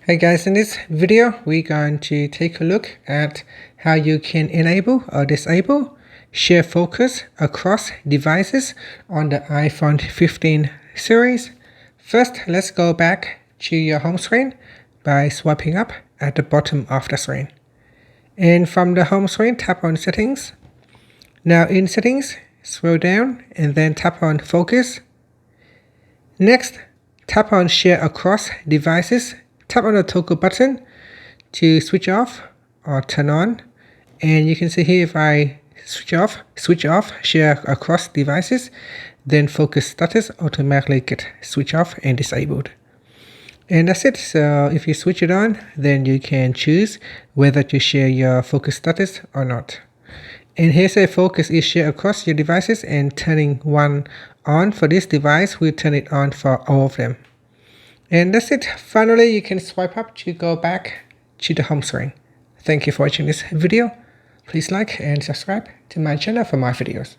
Hey guys, in this video we're going to take a look at how you can enable or disable share focus across devices on the iPhone 15 series. First, let's go back to your home screen by swiping up at the bottom of the screen. And from the home screen, tap on Settings. Now in Settings, scroll down and then tap on Focus. Next, tap on Share Across Devices. Tap on the toggle button to switch off or turn on, and you can see here if I switch off share across devices, then focus status automatically get switch off and disabled. And that's it. So if you switch it on, then you can choose whether to share your focus status or not. And here's a focus is shared across your devices, and turning one on for this device will turn it on for all of them. And that's it. Finally, you can swipe up to go back to the home screen. Thank you for watching this video. Please like and subscribe to my channel for more videos.